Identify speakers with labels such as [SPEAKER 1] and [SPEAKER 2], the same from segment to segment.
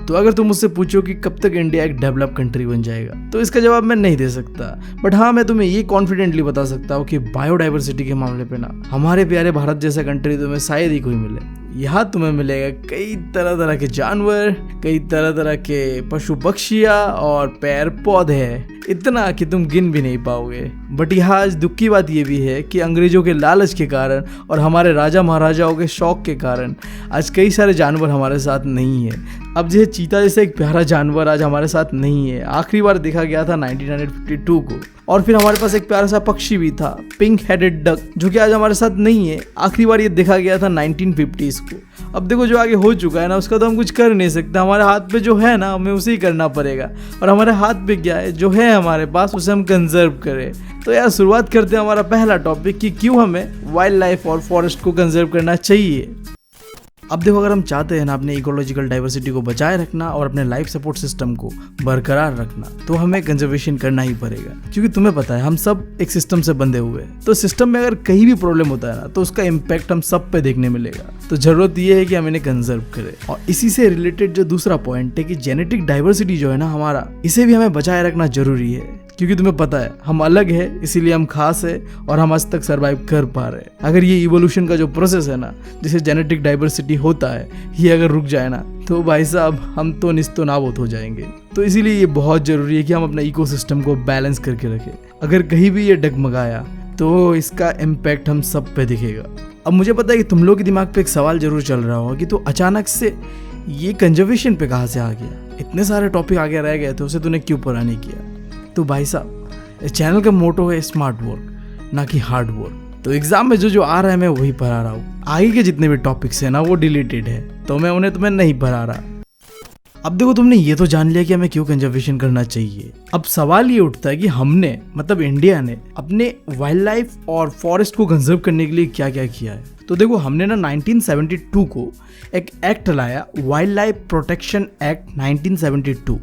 [SPEAKER 1] तो अगर तुम मुझसे पूछो कि कब तक इंडिया एक डेवलप कंट्री बन जाएगा, तो इसका जवाब मैं नहीं दे सकता। बट हाँ, मैं तुम्हें ये कॉन्फिडेंटली बता सकता हूँ कि बायोडाइवर्सिटी के मामले पे ना हमारे प्यारे भारत जैसा कंट्री तुम्हें शायद ही कोई मिले। यहाँ तुम्हें मिलेगा कई तरह तरह के जानवर, कई तरह तरह के पशु पक्षियाँ और पेड़ पौधे, इतना कि तुम गिन भी नहीं पाओगे। बट यहाँ आज दुख की बात यह भी है कि अंग्रेजों के लालच के कारण और हमारे राजा महाराजाओं के शौक के कारण आज कई सारे जानवर हमारे साथ नहीं है। अब जैसे चीता जैसे एक प्यारा जानवर आज हमारे साथ नहीं है, आखिरी बार देखा गया था 1952 को। और फिर हमारे पास एक प्यारा सा पक्षी भी था, पिंक हेडेड डक, जो कि आज हमारे साथ नहीं है, आखिरी बार ये देखा गया था 1950s को। अब देखो जो आगे हो चुका है ना, उसका तो हम कुछ कर नहीं सकते। हमारे हाथ पे जो है ना, हमें उसे ही करना पड़ेगा। और हमारे हाथ पे क्या है, जो है हमारे पास, उसे हम कंजर्व करें। तो यार शुरुआत करते हैं हमारा पहला टॉपिक कि क्यों हमें वाइल्ड लाइफ और फॉरेस्ट को कंजर्व करना चाहिए। अब देखो, अगर हम चाहते हैं ना अपने इकोलॉजिकल डाइवर्सिटी को बचाए रखना और अपने लाइफ सपोर्ट सिस्टम को बरकरार रखना, तो हमें कंजर्वेशन करना ही पड़ेगा। क्योंकि तुम्हें पता है हम सब एक सिस्टम से बंधे हुए हैं, तो सिस्टम में अगर कहीं भी प्रॉब्लम होता है ना, तो उसका इम्पैक्ट हम सब पे देखने मिलेगा। तो जरूरत यह है कि हम इन्हें कंजर्व करें। और इसी से रिलेटेड जो दूसरा पॉइंट है कि जेनेटिक डाइवर्सिटी जो है ना हमारा, इसे भी हमें बचाए रखना जरूरी है। क्योंकि तुम्हें पता है हम अलग है, इसीलिए हम खास है और हम आज तक सरवाइव कर पा रहे हैं। अगर ये इवोल्यूशन का जो प्रोसेस है ना, जिसे जेनेटिक डाइवर्सिटी होता है, ये अगर रुक जाए ना, तो भाई साहब हम तो निस्तो नाबूद हो जाएंगे। तो इसीलिए ये बहुत जरूरी है कि हम अपना इकोसिस्टम को बैलेंस करके रखें। अगर कहीं भी ये डगमगाया तो इसका इम्पैक्ट हम सब पे दिखेगा। अब मुझे पता है कि तुम लोग के दिमाग पे एक सवाल जरूर चल रहा होगा कि तो अचानक से ये कंजर्वेशन पे कहाँ से आ गया, इतने सारे टॉपिक आगे रह गए थे, उसे तूने क्यों पूरा नहीं किया। तो भाई साहब, इस चैनल का मोटो है स्मार्ट वर्क, ना कि हार्ड वर्क। तो एग्जाम में जो आ रहा है मैं वही पढ़ा रहा हूँ। आगे के जितने भी टॉपिक्स हैं ना वो डिलीटेड है, तो मैं उन्हें तुम्हें नहीं पढ़ा रहा। अब देखो, तुमने ये तो जान लिया कि हमें क्यों कंजर्वेशन करना चाहिए। अब सवाल ये उठता है कि हमने, मतलब इंडिया ने, अपने वाइल्ड लाइफ और फॉरेस्ट को कंजर्व करने के लिए क्या क्या किया है। तो देखो, हमने ना 1972 को एक एक्ट लाया, वाइल्ड लाइफ प्रोटेक्शन एक्ट 1972।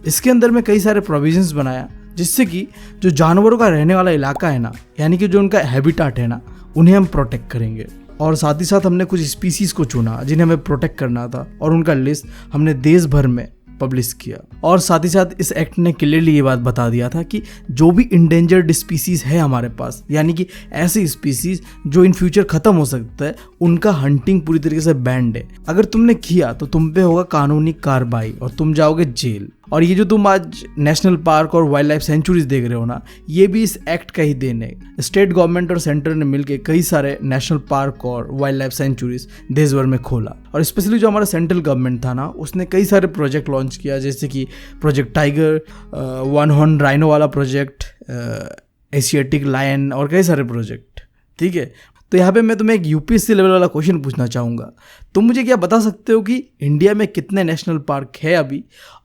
[SPEAKER 1] इसके अंदर में कई सारे प्रोविजंस बनाया, जिससे कि जो जानवरों का रहने वाला इलाका है ना, यानी कि जो उनका हैबिटाट है ना, उन्हें हम प्रोटेक्ट करेंगे। और साथ ही साथ हमने कुछ स्पीसीज को चुना जिन्हें हमें प्रोटेक्ट करना था, और उनका लिस्ट हमने देश भर में पब्लिश किया। और साथ ही साथ इस एक्ट ने क्लियरली ये बात बता दिया था कि जो भी इंडेंजर्ड स्पीसीज है हमारे पास, यानी कि ऐसी स्पीसीज जो इन फ्यूचर खत्म हो सकता है, उनका हंटिंग पूरी तरीके से बैंड है। अगर तुमने किया तो तुम पे होगा कानूनी कार्रवाई और तुम जाओगे जेल। और ये जो तुम आज नेशनल पार्क और वाइल्ड लाइफ सेंचुरीज देख रहे हो ना, ये भी इस एक्ट का ही देन है। स्टेट गवर्नमेंट और सेंटर ने मिलकर कई सारे नेशनल पार्क और वाइल्ड लाइफ सेंचुरीज देश भर में खोला। और स्पेशली जो हमारा सेंट्रल गवर्नमेंट था ना, उसने कई सारे प्रोजेक्ट लॉन्च किया, जैसे कि project tiger, one horn rhino वाला प्रोजेक्ट, एशियाटिक लायन और कई सारे प्रोजेक्ट। ठीक है, तो यहाँ पे मैं तुम्हें एक यूपीएससी लेवल वाला क्वेश्चन पूछना चाहूँगा। तुम मुझे क्या बता सकते हो कि इंडिया में कितने नेशनल पार्क है अभी,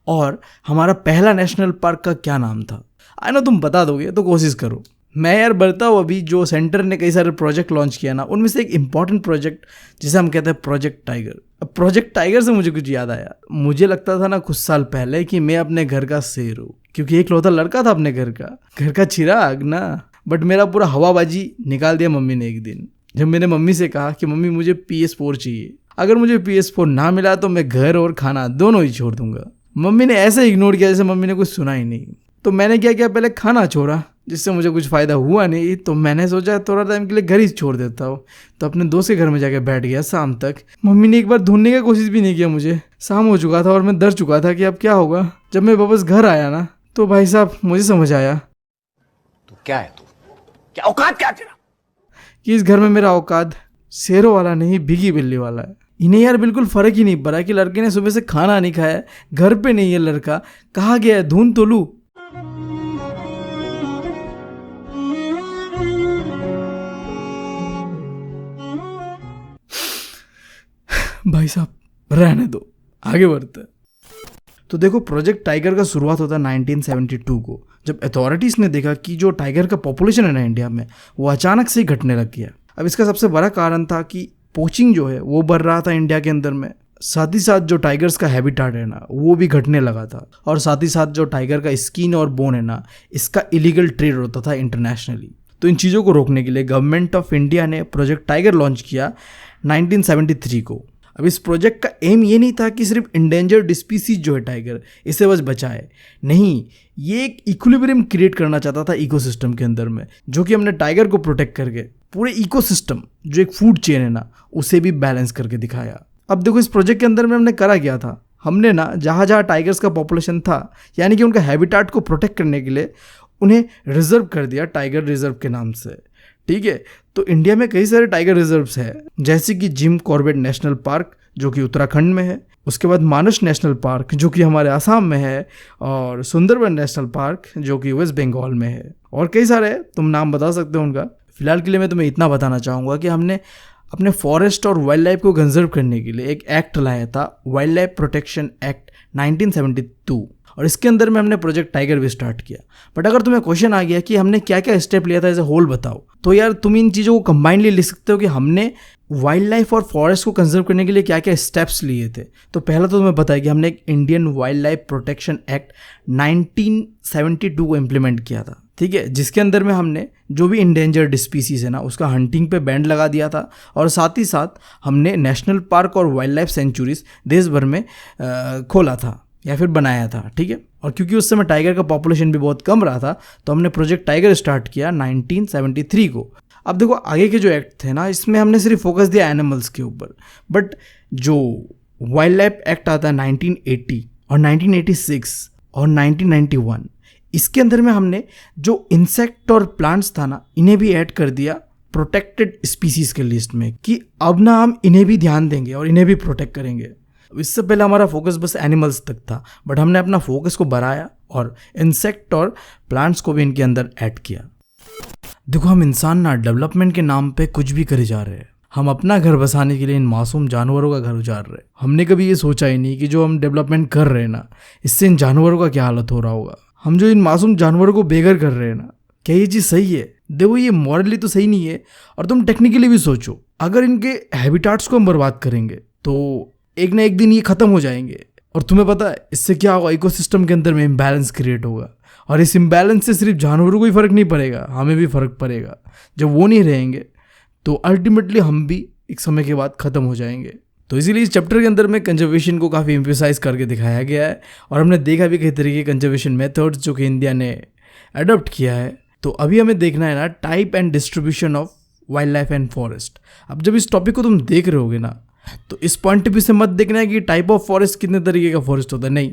[SPEAKER 1] और हमारा पहला नेशनल पार्क का क्या नाम था। आई नो तुम बता दोगे, तो कोशिश करो। मैं यार बताऊँ, अभी जो सेंटर ने कई सारे प्रोजेक्ट लॉन्च किया ना, उनमें से एक इंपॉर्टेंट प्रोजेक्ट जिसे हम कहते हैं प्रोजेक्ट टाइगर। अब प्रोजेक्ट टाइगर से मुझे कुछ याद आया। मुझे लगता था ना कुछ साल पहले कि मैं अपने घर का शेर हूँ, क्योंकि एक लौता लड़का था अपने घर का चिराग ना। बट मेरा पूरा हवाबाजी निकाल दिया मम्मी ने एक दिन, जब मैंने मम्मी से कहा कि मम्मी मुझे PS4 चाहिए, अगर मुझे PS4 ना मिला तो मैं घर और खाना दोनों ही छोड़ दूंगा। मम्मी ने ऐसे इग्नोर किया जैसे मम्मी ने कुछ सुना ही नहीं। तो मैंने क्या किया, पहले खाना छोड़ा, जिससे मुझे कुछ फ़ायदा हुआ नहीं। तो मैंने सोचा थोड़ा टाइम के लिए घर ही छोड़ देता हूँ। तो अपने दोस्त के घर में जाके बैठ गया शाम तक। मम्मी ने एक बार ढूंढने की कोशिश भी नहीं किया मुझे। शाम हो चुका था और मैं डर चुका था कि अब क्या होगा। जब मैं वापस घर आया ना, तो भाई साहब मुझे समझ आया,
[SPEAKER 2] तो क्या है, तू क्या औकात क्या तेरा,
[SPEAKER 1] कि इस घर में मेरा औकात शेरों वाला नहीं, भीगी बिल्ली वाला है। इन्हें यार बिल्कुल फर्क ही नहीं पड़ा कि लड़के ने सुबह से खाना नहीं खाया, घर पे नहीं है लड़का, कहाँ गया है, ढूंढ तो लूं। भाई साहब रहने दो, आगे बढ़ते हैं। तो देखो, प्रोजेक्ट टाइगर का शुरुआत होता है 1972 को, जब अथॉरिटीज़ ने देखा कि जो टाइगर का पॉपुलेशन है ना इंडिया में, वो अचानक से ही घटने लग गया। अब इसका सबसे बड़ा कारण था कि पोचिंग जो है वो बढ़ रहा था इंडिया के अंदर में। साथ ही साथ जो टाइगर्स का हैबिटाट है ना, वो भी घटने लगा था। और साथ ही साथ जो टाइगर का स्किन और बोन है ना, इसका इलीगल ट्रेड होता था इंटरनेशनली। तो इन चीज़ों को रोकने के लिए गवर्नमेंट ऑफ इंडिया ने प्रोजेक्ट टाइगर लॉन्च किया 1973 को। अब इस प्रोजेक्ट का एम ये नहीं था कि सिर्फ इंडेंजर्ड स्पीसीज जो है टाइगर इसे बस बचाए, नहीं, ये एक इक्विलिब्रियम क्रिएट करना चाहता था इकोसिस्टम के अंदर में, जो कि हमने टाइगर को प्रोटेक्ट करके पूरे इकोसिस्टम जो एक फूड चेन है ना उसे भी बैलेंस करके दिखाया। अब देखो इस प्रोजेक्ट के अंदर में हमने करा क्या था, हमने ना जहाँ जहाँ टाइगर्स का पॉपुलेशन था यानी कि उनका हैबिटाट को प्रोटेक्ट करने के लिए उन्हें रिजर्व कर दिया टाइगर रिजर्व के नाम से, ठीक है। तो इंडिया में कई सारे टाइगर रिजर्व्स है, जैसे कि जिम कॉर्बेट नेशनल पार्क जो कि उत्तराखंड में है, उसके बाद मानस नेशनल पार्क जो कि हमारे असम में है, और सुंदरबन नेशनल पार्क जो कि वेस्ट बंगाल में है, और कई सारे तुम नाम बता सकते हो उनका। फिलहाल के लिए मैं तुम्हें इतना बताना चाहूँगा कि हमने अपने फॉरेस्ट और वाइल्ड लाइफ को कंजर्व करने के लिए एक एक्ट लाया था, वाइल्ड लाइफ प्रोटेक्शन एक्ट 1972, और इसके अंदर में हमने प्रोजेक्ट टाइगर भी स्टार्ट किया। बट अगर तुम्हें क्वेश्चन आ गया कि हमने क्या क्या स्टेप लिया था एज ए होल बताओ, तो यार तुम इन चीज़ों को कंबाइनली लिख सकते हो कि हमने वाइल्ड लाइफ और फॉरेस्ट को कंजर्व करने के लिए क्या क्या स्टेप्स लिए थे। तो पहला तो तुम्हें पता है कि हमने एक Indian wild life protection act 1972 को इम्प्लीमेंट किया था, ठीक है, जिसके अंदर में हमने जो भी इंडेंजर्ड स्पीसीज है ना उसका हंटिंग पे बैंड लगा दिया था, और साथ ही साथ हमने नेशनल पार्क और वाइल्ड लाइफ सेंचुरीज देश भर में खोला था या फिर बनाया था, ठीक है। और क्योंकि उस समय टाइगर का पॉपुलेशन भी बहुत कम रहा था तो हमने प्रोजेक्ट टाइगर स्टार्ट किया 1973 को। अब देखो आगे के जो एक्ट थे ना इसमें हमने सिर्फ फोकस दिया एनिमल्स के ऊपर, बट जो वाइल्ड लाइफ एक्ट आता है 1980 और 1986 और 1991, इसके अंदर में हमने जो इंसेक्ट और प्लांट्स था ना इन्हें भी ऐड कर दिया प्रोटेक्टेड स्पीसीज के लिस्ट में, कि अब ना हम इन्हें भी ध्यान देंगे और इन्हें भी प्रोटेक्ट करेंगे। इससे पहले हमारा फोकस बस एनिमल्स तक था, बट हमने अपना फोकस को बढ़ाया और इंसेक्ट और प्लांट्स को भी इनके अंदर ऐड किया। देखो हम इंसान ना डेवलपमेंट के नाम पे कुछ भी करे जा रहे हैं, हम अपना घर बसाने के लिए इन मासूम जानवरों का घर उजाड़ रहे हैं। हमने कभी ये सोचा ही नहीं कि जो हम डेवलपमेंट कर रहे हैं ना इससे इन जानवरों का क्या हालत हो रहा होगा। हम जो इन मासूम जानवरों को बेघर कर रहे हैं ना, क्या ये चीज़ सही है? देखो ये मॉरली तो सही नहीं है, और तुम टेक्निकली भी सोचो, अगर इनके हैबिटाट्स को हम बर्बाद करेंगे तो एक ना एक दिन ये ख़त्म हो जाएंगे, और तुम्हें पता है इससे क्या होगा, इकोसिस्टम के अंदर में इम्बैलेंस क्रिएट होगा, और इस इम्बैलेंस से सिर्फ जानवरों को ही फ़र्क नहीं पड़ेगा, हमें भी फ़र्क पड़ेगा। जब वो नहीं रहेंगे तो अल्टीमेटली हम भी एक समय के बाद ख़त्म हो जाएंगे। तो इसीलिए इस चैप्टर के अंदर में कंजर्वेशन को काफ़ी एम्फेसाइज करके दिखाया गया है, और हमने देखा भी कई तरीके के कंजर्वेशन मेथड्स जो कि इंडिया ने अडॉप्ट किया है। तो अभी हमें देखना है ना type and distribution of wild life and forest. अब जब इस टॉपिक को तुम देख रहे होगे ना तो इस पॉइंट ऑफ व्यू से मत देखना है कि टाइप ऑफ फॉरेस्ट कितने तरीके का फॉरेस्ट होता है, नहीं,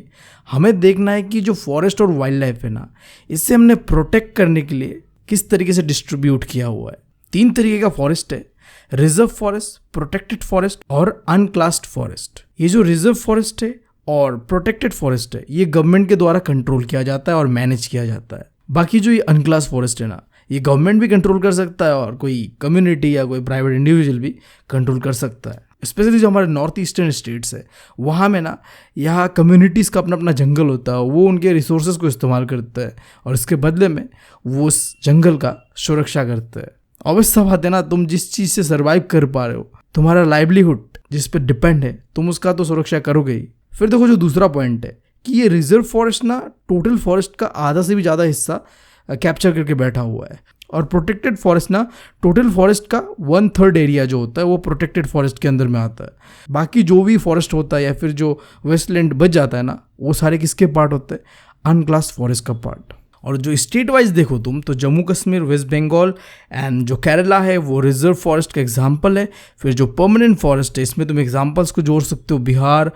[SPEAKER 1] हमें देखना है कि जो फॉरेस्ट और वाइल्ड लाइफ है ना इससे हमने प्रोटेक्ट करने के लिए किस तरीके से डिस्ट्रीब्यूट किया हुआ है। 3 तरीके का फॉरेस्ट है, रिजर्व फॉरेस्ट, प्रोटेक्टेड फॉरेस्ट और अनक्लास्ड फॉरेस्ट। ये जो रिजर्व फॉरेस्ट है और प्रोटेक्टेड फॉरेस्ट है ये गवर्नमेंट के द्वारा कंट्रोल किया जाता है और मैनेज किया जाता है। बाकी जो ये अनक्लास फॉरेस्ट है ना ये गवर्नमेंट भी कंट्रोल कर सकता है और कोई कम्युनिटी या कोई प्राइवेट इंडिविजुअल भी कंट्रोल कर सकता है। स्पेशली जो हमारे नॉर्थ ईस्टर्न स्टेट्स है वहाँ में ना यहाँ कम्युनिटीज़ का अपना अपना जंगल होता है, वो उनके रिसोर्सेज को इस्तेमाल करता है और इसके बदले में वो उस जंगल का सुरक्षा करता है। ऑब्वियस सा बात है ना, तुम जिस चीज़ से सर्वाइव कर पा रहे हो, तुम्हारा लाइवलीहुड जिस पर डिपेंड है, तुम उसका तो सुरक्षा करोगे ही। फिर देखो जो दूसरा पॉइंट है कि ये रिजर्व फॉरेस्ट ना टोटल फॉरेस्ट का आधा से भी ज़्यादा हिस्सा कैप्चर करके बैठा हुआ है, और प्रोटेक्टेड फॉरेस्ट ना टोटल फॉरेस्ट का 1/3 एरिया जो होता है वो प्रोटेक्टेड फॉरेस्ट के अंदर में आता है। बाकी जो भी फॉरेस्ट होता है या फिर जो वेस्टलैंड बच जाता है ना वो सारे किसके पार्ट होते हैं, अनक्लास्ड फॉरेस्ट का पार्ट। और जो स्टेट वाइज देखो तुम तो जम्मू कश्मीर, वेस्ट बंगाल एंड जो केरला है वो रिजर्व फॉरेस्ट का एग्जाम्पल है। फिर जो परमानेंट फॉरेस्ट है इसमें तुम एग्जाम्पल्स को जोड़ सकते हो, बिहार,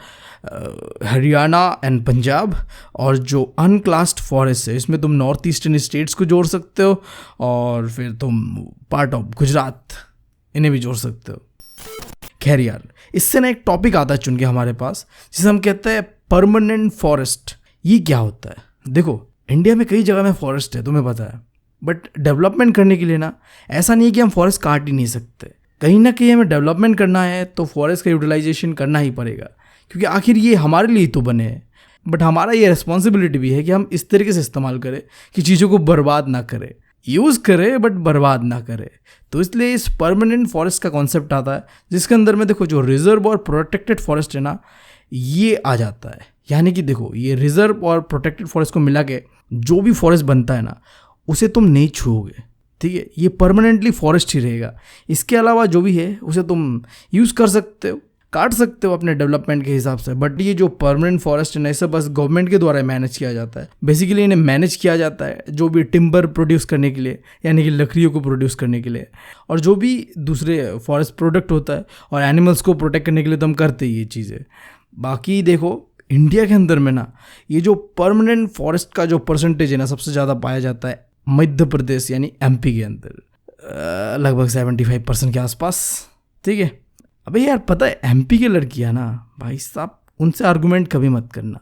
[SPEAKER 1] हरियाणा एंड पंजाब। और जो अनक्लास्ड फॉरेस्ट है इसमें तुम नॉर्थ ईस्टर्न स्टेट्स को जोड़ सकते हो, और फिर तुम पार्ट ऑफ गुजरात इन्हें भी जोड़ सकते हो। खैर यार, इससे ना एक टॉपिक आता है चुन के हमारे पास जिसे हम कहते हैं परमानेंट फॉरेस्ट। ये क्या होता है? देखो इंडिया में कई जगह में फॉरेस्ट है, तुम्हें पता है, बट डेवलपमेंट करने के लिए ना ऐसा नहीं है कि हम फॉरेस्ट काट ही नहीं सकते। कहीं ना कहीं हमें डेवलपमेंट करना है तो फॉरेस्ट का यूटिलाइजेशन करना ही पड़ेगा, क्योंकि आखिर ये हमारे लिए तो बने हैं। बट हमारा ये रिस्पॉन्सिबिलिटी भी है कि हम इस तरीके से इस्तेमाल करें कि चीज़ों को बर्बाद ना करें, यूज़ करें बट बर्बाद ना करें। तो इसलिए इस परमानेंट फॉरेस्ट का कॉन्सेप्ट आता है, जिसके अंदर में देखो जो रिजर्व और प्रोटेक्टेड फॉरेस्ट है ना ये आ जाता है। यानी कि देखो ये रिजर्व और प्रोटेक्टेड फॉरेस्ट को मिला के जो भी फॉरेस्ट बनता है ना उसे तुम नहीं छूओगे, ठीक है, ये परमानेंटली फॉरेस्ट ही रहेगा। इसके अलावा जो भी है उसे तुम यूज़ कर सकते हो, काट सकते हो अपने डेवलपमेंट के हिसाब से, बट ये जो परमानेंट फॉरेस्ट है ना, इसे बस गवर्नमेंट के द्वारा मैनेज किया जाता है। बेसिकली इन्हें मैनेज किया जाता है जो भी टिम्बर प्रोड्यूस करने के लिए, यानी कि लकड़ियों को प्रोड्यूस करने के लिए, और जो भी दूसरे फॉरेस्ट प्रोडक्ट होता है, और एनिमल्स को प्रोटेक्ट करने के लिए तो हम करते ही ये चीज़ें। बाकी देखो इंडिया के अंदर में ना ये जो परमानेंट फॉरेस्ट का जो परसेंटेज है ना, सबसे ज़्यादा पाया जाता है मध्य प्रदेश यानी एमपी के अंदर, लगभग 75% के आसपास। ठीक है, अबे यार पता है एमपी की लड़कियां ना भाई साहब, उनसे आर्गुमेंट कभी मत करना।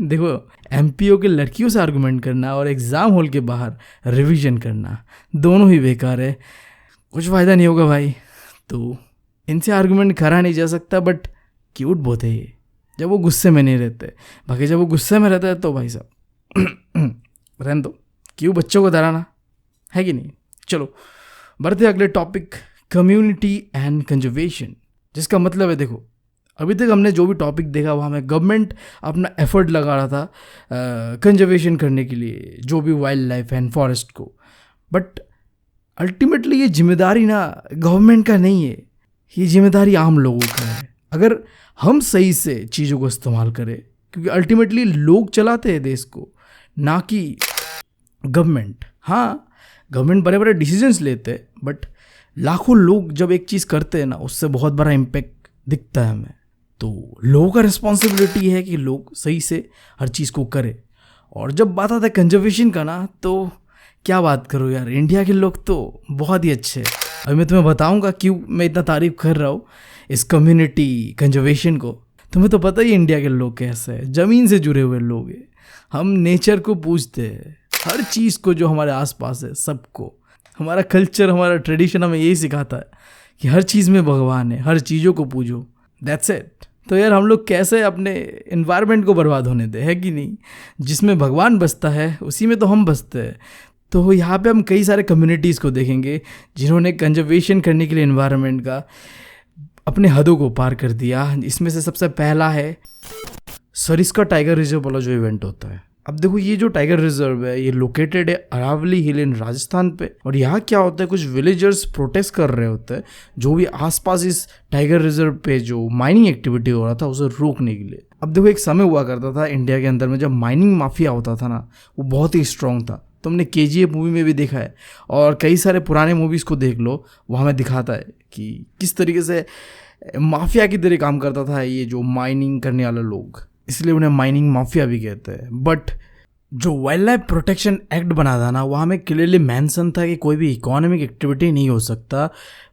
[SPEAKER 1] देखो एमपीओ के लड़कियों से आर्गुमेंट करना और एग्ज़ाम हॉल के बाहर रिवीजन करना दोनों ही बेकार है, कुछ फ़ायदा नहीं होगा भाई। तो इनसे आर्गुमेंट करा नहीं जा सकता, बट क्यूट बहुत है ये जब वो गुस्से में नहीं रहते। बाकी जब वो गुस्से में रहता है तो भाई साहब रहने दो, क्यों बच्चों को डराना, है कि नहीं। चलो बढ़ते अगले टॉपिक, कम्युनिटी एंड कंजर्वेशन, जिसका मतलब है देखो अभी तक हमने जो भी टॉपिक देखा वहाँ में गवर्नमेंट अपना एफर्ट लगा रहा था कंजर्वेशन करने के लिए जो भी वाइल्ड लाइफ एंड फॉरेस्ट को, बट अल्टीमेटली ये जिम्मेदारी ना गवर्नमेंट का नहीं है, ये जिम्मेदारी आम लोगों का है। अगर हम सही से चीज़ों को इस्तेमाल करें, क्योंकि अल्टीमेटली लोग चलाते हैं देश को, ना कि गवर्नमेंट। हाँ गवर्नमेंट बड़े बड़े डिसीजंस लेते हैं, बट लाखों लोग जब एक चीज़ करते हैं ना, उससे बहुत बड़ा इम्पैक्ट दिखता है हमें। तो लोगों का रिस्पॉन्सिबिलिटी है कि लोग सही से हर चीज़ को करें। और जब बात आता है कंजर्वेशन का ना, तो क्या बात करूँ यार, इंडिया के लोग तो बहुत ही अच्छे हैं। अभी मैं तुम्हें बताऊंगा क्यों मैं इतना तारीफ कर रहा हूँ इस कम्युनिटी कंजर्वेशन को। तुम्हें तो पता ही इंडिया के लोग कैसे हैं, ज़मीन से जुड़े हुए लोग हैं। हम नेचर को पूजते हैं, हर चीज़ को जो हमारे आसपास है सबको। हमारा कल्चर, हमारा ट्रेडिशन हमें यही सिखाता है कि हर चीज़ में भगवान है, हर चीज़ों को पूजो, दैट्स इट। तो यार हम लोग कैसे अपने इन्वायरमेंट को बर्बाद होने दें, है कि नहीं। जिसमें भगवान बसता है उसी में तो हम बसते हैं। तो यहाँ पे हम कई सारे कम्युनिटीज़ को देखेंगे जिन्होंने कंजर्वेशन करने के लिए इन्वायरमेंट का अपने हदों को पार कर दिया। इसमें से सबसे पहला है सरिस्का टाइगर रिजर्व वाला जो इवेंट होता है। अब देखो ये जो टाइगर रिजर्व है ये लोकेटेड है अरावली हिल इन राजस्थान पे। और यहाँ क्या होता है, कुछ विलेजर्स प्रोटेस्ट कर रहे होते हैं जो भी आसपास इस टाइगर रिजर्व पे जो माइनिंग एक्टिविटी हो रहा था उसे रोकने के लिए। अब देखो एक समय हुआ करता था इंडिया के अंदर में जब माइनिंग माफिया होता था ना, वो बहुत ही स्ट्रॉन्ग था। तुमने केजीएफ मूवी में भी देखा है और कई सारे पुराने मूवीज़ को देख लो, वहाँ में दिखाता है कि किस तरीके से माफिया की तरह काम करता था ये जो माइनिंग करने वाले लोग, इसलिए उन्हें माइनिंग माफिया भी कहते हैं। बट जो वाइल्ड लाइफ प्रोटेक्शन एक्ट बना था ना, वहाँ में क्लियरली मेंशन था कि कोई भी इकोनॉमिक एक्टिविटी नहीं हो सकता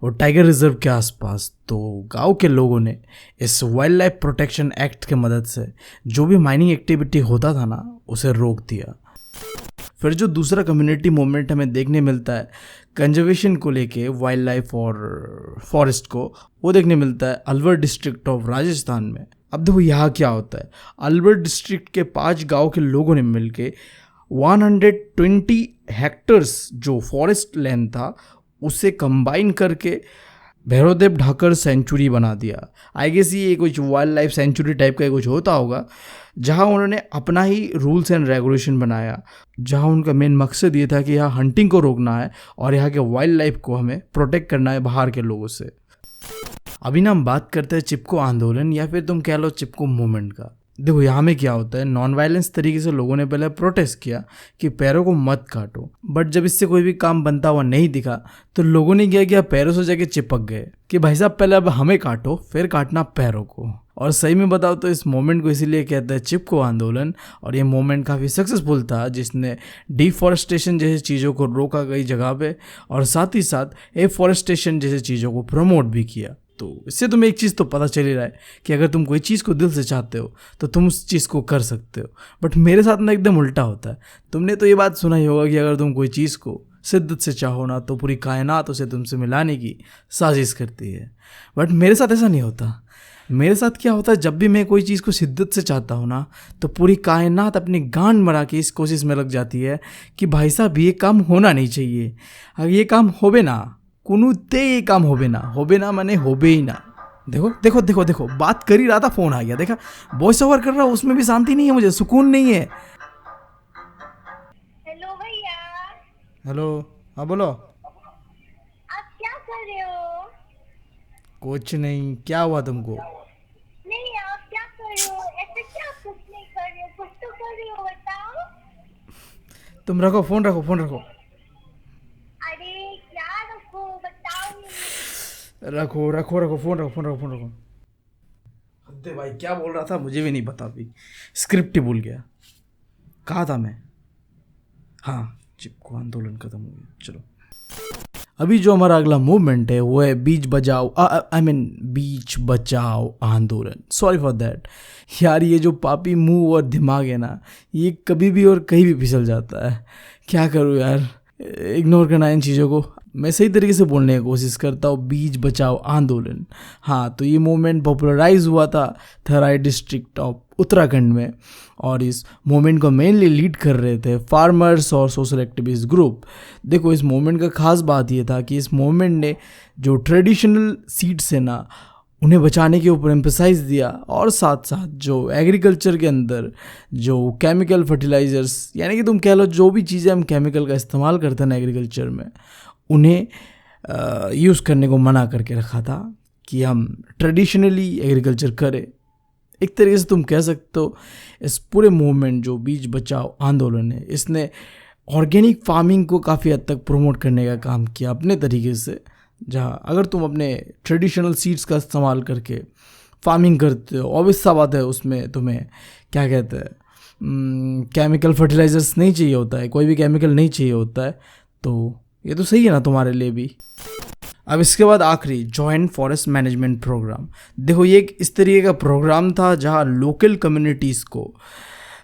[SPEAKER 1] वो टाइगर रिजर्व के आसपास। तो गांव के लोगों ने इस वाइल्ड लाइफ प्रोटेक्शन एक्ट के मदद से जो भी माइनिंग एक्टिविटी होता था ना उसे रोक दिया। फिर जो दूसरा कम्युनिटी मूवमेंट हमें देखने मिलता है कंजर्वेशन को लेके, वाइल्ड लाइफ और फॉरेस्ट को, वो देखने मिलता है अलवर डिस्ट्रिक्ट ऑफ राजस्थान में। अब देखो यहाँ क्या होता है, अलवर डिस्ट्रिक्ट के 5 गांव के लोगों ने मिलके 120 हेक्टर्स जो फॉरेस्ट लैंड था उसे कंबाइन करके भैरवदेव ढाकर सेंचुरी बना दिया। आई गेस ये कुछ वाइल्ड लाइफ सेंचुरी टाइप का कुछ होता होगा, जहाँ उन्होंने अपना ही रूल्स एंड रेगुलेशन बनाया, जहाँ उनका मेन मकसद ये था कि यहाँ हंटिंग को रोकना है और यहाँ के वाइल्ड लाइफ को हमें प्रोटेक्ट करना है बाहर के लोगों से। अभी ना हम बात करते हैं चिपको आंदोलन या फिर तुम कह लो चिपको मूवमेंट का। देखो यहाँ में क्या होता है, नॉन वायलेंस तरीके से लोगों ने पहले प्रोटेस्ट किया कि पैरों को मत काटो, बट जब इससे कोई भी काम बनता हुआ नहीं दिखा तो लोगों ने क्या किया, पैरों से जाके चिपक गए कि भाई साहब पहले अब हमें काटो फिर काटना पैरों को। और सही में बताओ तो इस मोमेंट को इसीलिए कहते हैं चिपको आंदोलन। और ये मोमेंट काफ़ी सक्सेसफुल था जिसने डिफॉरेस्टेशन जैसी चीज़ों को रोका कई जगह पे और साथ ही साथ एफॉरेस्टेशन जैसी चीज़ों को प्रमोट भी किया। तो इससे तुम्हें एक चीज़ तो पता चल ही रहा है कि अगर तुम कोई चीज़ को दिल से चाहते हो तो तुम उस चीज़ को कर सकते हो। बट मेरे साथ ना एकदम उल्टा होता है। तुमने तो ये बात सुना ही होगा कि अगर तुम कोई चीज़ को शिद्दत से चाहो ना तो पूरी कायनात उसे तुमसे मिलाने की साजिश करती है। बट मेरे साथ ऐसा नहीं होता। मेरे साथ क्या होता है, जब भी मैं कोई चीज़ को शिद्दत से चाहता हूँ ना तो पूरी कायनात अपनी गांड मरा के इस कोशिश में लग जाती है कि भाई साहब ये काम होना नहीं चाहिए, अगर ये काम होबे ना कुनूते ये काम होबे ना माने होबे ही ना। देखो देखो देखो देखो बात कर ही रहा था, फोन आ गया, देखा वॉइस ओवर कर रहा हूँ उसमें भी शांति नहीं है, मुझे सुकून नहीं है।
[SPEAKER 3] हेलो भैया।
[SPEAKER 1] हेलो, हाँ बोलो।
[SPEAKER 3] आप क्या कर रहे हो?
[SPEAKER 1] कुछ नहीं, क्या हुआ तुमको?
[SPEAKER 3] नहीं, आप क्या कर रहे हो? ऐसे क्या कुछ नहीं कर रहे हो? कुछ तो कर रहे हो, बताओ।
[SPEAKER 1] तुम रखो फोन, रखो फोन, रखो
[SPEAKER 3] अरे क्या रखो, बताओ नहीं।
[SPEAKER 1] रखो रखो रखो फोन, रखो फोन, रखो फोन, रखो। हद्दे भाई, क्या बोल रहा था मुझे भी नहीं पता, अभी स्क्रिप्ट ही भूल गया। कहा था मैं? हाँ, चिपको आंदोलन खत्म हो गया। चलो, अभी जो हमारा अगला मूवमेंट है वो है बीच बचाओ, बीच बचाओ आंदोलन। सॉरी फॉर दैट यार, ये जो पापी मुंह और दिमाग है ना, ये कभी भी और कहीं भी फिसल जाता है। क्या करूँ यार, इग्नोर करना इन चीज़ों को। मैं सही तरीके से बोलने की कोशिश करता हूँ, बीच बचाओ आंदोलन। हाँ, तो ये मूवमेंट पॉपुलराइज हुआ था थराई डिस्ट्रिक्ट ऑफ उत्तराखंड में, और इस मूवमेंट को मेनली लीड कर रहे थे फार्मर्स और सोशल एक्टिविस्ट ग्रुप। देखो, इस मूवमेंट का खास बात ये था कि इस मूवमेंट ने जो ट्रेडिशनल सीड्स है ना, उन्हें बचाने के ऊपर एम्फसाइज दिया, और साथ साथ जो एग्रीकल्चर के अंदर जो केमिकल फर्टिलाइजर्स, यानी कि तुम कह लो जो भी चीज़ें हम केमिकल का इस्तेमाल करते हैं ना एग्रीकल्चर में, उन्हें यूज़ करने को मना करके रखा था कि हम ट्रेडिशनली एग्रीकल्चर करें। एक तरीके से तुम कह सकते हो इस पूरे मूवमेंट जो बीच बचाओ आंदोलन है, इसने ऑर्गेनिक फार्मिंग को काफ़ी हद तक प्रमोट करने का काम किया अपने तरीके से। जहाँ अगर तुम अपने ट्रेडिशनल सीड्स का इस्तेमाल करके फार्मिंग करते हो, ऑब्वियस सा बात है उसमें तुम्हें क्या कहते हैं, केमिकल फर्टिलाइजर्स नहीं चाहिए होता है, कोई भी केमिकल नहीं चाहिए होता है, तो ये तो सही है ना तुम्हारे लिए भी। अब इसके बाद आखिरी, जॉइंट फॉरेस्ट मैनेजमेंट प्रोग्राम। देखो, ये एक इस तरीके का प्रोग्राम था जहाँ लोकल कम्युनिटीज़ को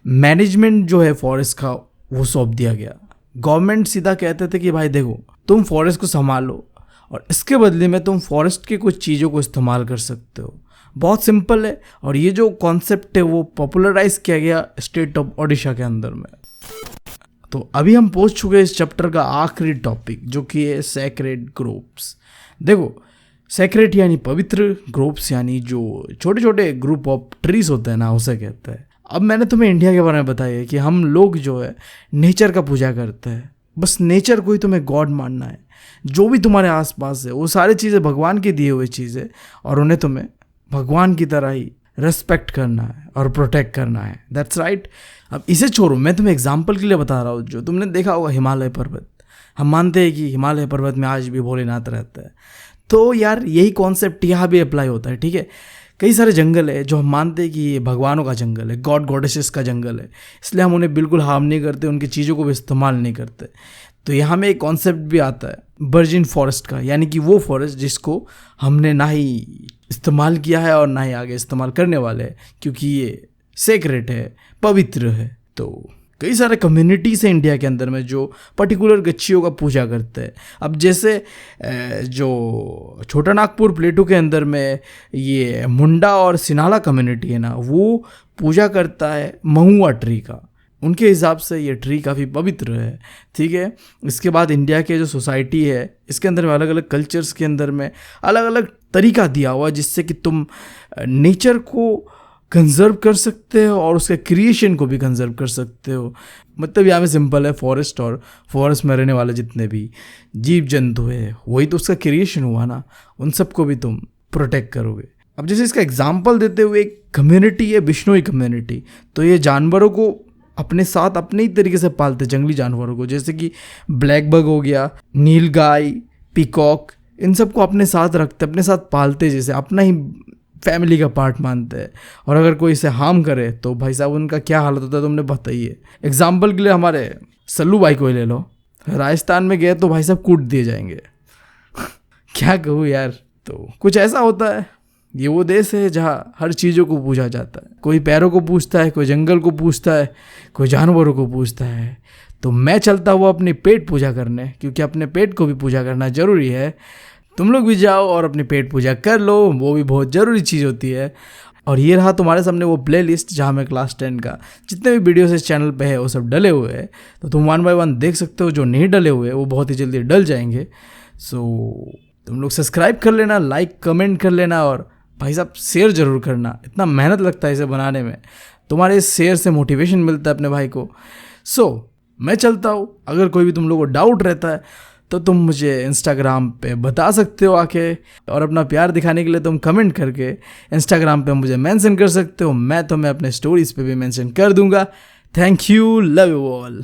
[SPEAKER 1] मैनेजमेंट जो है फॉरेस्ट का वो सौंप दिया गया। गवर्नमेंट सीधा कहते थे कि भाई देखो, तुम फॉरेस्ट को संभालो और इसके बदले में तुम फॉरेस्ट के कुछ चीज़ों को इस्तेमाल कर सकते हो। बहुत सिंपल है, और ये जो कॉन्सेप्ट है वो पॉपुलराइज किया गया स्टेट ऑफ ओडिशा के अंदर में। तो अभी हम पहुंच चुके हैं इस चैप्टर का आखिरी टॉपिक, जो कि है सैक्रेड ग्रुप्स। देखो, सैक्रेड यानी पवित्र, ग्रुप्स यानी जो छोटे छोटे ग्रुप ऑफ ट्रीज होते हैं ना, उसे कहते हैं। अब मैंने तुम्हें इंडिया के बारे में बताया कि हम लोग जो है नेचर का पूजा करते हैं। बस नेचर को ही तुम्हें गॉड मानना है। जो भी तुम्हारे आसपास है वो सारी चीज़ें भगवान की दिए हुए चीज़ें, और उन्हें तुम्हें भगवान की तरह ही रेस्पेक्ट करना है और प्रोटेक्ट करना है। That's right. अब इसे छोड़ो, मैं तुम्हें एग्जाम्पल के लिए बता रहा हूँ। जो तुमने देखा होगा हिमालय पर्वत, हम मानते हैं कि हिमालय पर्वत में आज भी भोलेनाथ रहता है, तो यार यही कॉन्सेप्ट यहाँ भी अप्लाई होता है। ठीक है, कई सारे जंगल है जो हम मानते हैं कि ये भगवानों का जंगल है, गॉड गॉडेसेस का जंगल है, इसलिए हम उन्हें बिल्कुल हार्म नहीं करते, उनकी चीज़ों को भी इस्तेमाल नहीं करते। तो यहाँ में एक कॉन्सेप्ट भी आता है वर्जिन फॉरेस्ट का, यानी कि वो फॉरेस्ट जिसको हमने ना ही इस्तेमाल किया है और ना ही आगे इस्तेमाल करने वाले हैं, क्योंकि ये सेक्रेट है, पवित्र है। तो कई सारे कम्युनिटीज़ हैं इंडिया के अंदर में जो पर्टिकुलर गच्छियों का पूजा करते हैं। अब जैसे जो छोटा नागपुर प्लेटू के अंदर में ये मुंडा और सिनाला कम्युनिटी है ना, वो पूजा करता है महुआ ट्री का। उनके हिसाब से ये ट्री काफ़ी पवित्र है। ठीक है, इसके बाद इंडिया के जो सोसाइटी है, इसके अंदर में अलग अलग कल्चर्स के अंदर में अलग अलग तरीका दिया हुआ जिससे कि तुम नेचर को कंजर्व कर सकते हो और उसके क्रिएशन को भी कंजर्व कर सकते हो। मतलब यहाँ में सिंपल है, फॉरेस्ट और फॉरेस्ट में रहने वाले जितने भी जीव जंतु है वही तो उसका क्रिएशन हुआ ना, उन सबको भी तुम प्रोटेक्ट करोगे। अब जैसे इसका एग्जाम्पल देते हुए एक कम्युनिटी है बिश्नोई कम्युनिटी, तो ये जानवरों को अपने साथ अपने ही तरीके से पालते, जंगली जानवरों को, जैसे कि ब्लैक बग हो गया, नीलगाय, पीकॉक, इन सबको अपने साथ रखते, अपने साथ पालते, जैसे अपना ही फैमिली का पार्ट मानते हैं। और अगर कोई इसे हार्म करे तो भाई साहब उनका क्या हालत होता है तुमने बताइए। एग्जाम्पल के लिए हमारे सल्लू भाई को ही ले लो, राजस्थान में गए तो भाई साहब कूट दिए जाएंगे क्या कहूँ यार। तो कुछ ऐसा होता है, ये वो देश है जहाँ हर चीज़ों को पूछा जाता है। कोई पैरों को पूछता है, कोई जंगल को पूछता है, कोई जानवरों को पूछता है। तो मैं चलता हुआ अपनी पेट पूजा करने, क्योंकि अपने पेट को भी पूजा करना ज़रूरी है। तुम लोग भी जाओ और अपनी पेट पूजा कर लो, वो भी बहुत ज़रूरी चीज़ होती है। और ये रहा तुम्हारे सामने वो प्लेलिस्ट जहाँ में क्लास 10 का जितने भी वीडियोस इस चैनल पे है वो सब डले हुए हैं, तो तुम 1 बाय 1 देख सकते हो। जो नहीं डले हुए वो बहुत ही जल्दी डल जाएंगे। सो तुम लोग सब्सक्राइब कर लेना, लाइक कमेंट कर लेना, और भाई साहब शेयर ज़रूर करना। इतना मेहनत लगता है इसे बनाने में, तुम्हारे इस शेयर से मोटिवेशन मिलता है अपने भाई को। सो मैं चलता हूँ। अगर कोई भी तुम लोगों को डाउट रहता है तो तुम मुझे इंस्टाग्राम पे बता सकते हो आके, और अपना प्यार दिखाने के लिए तुम कमेंट करके इंस्टाग्राम पे मुझे मेंशन कर सकते हो, मैं तुम्हें अपने स्टोरीज पे भी मेंशन कर दूंगा। Thank you, love you all.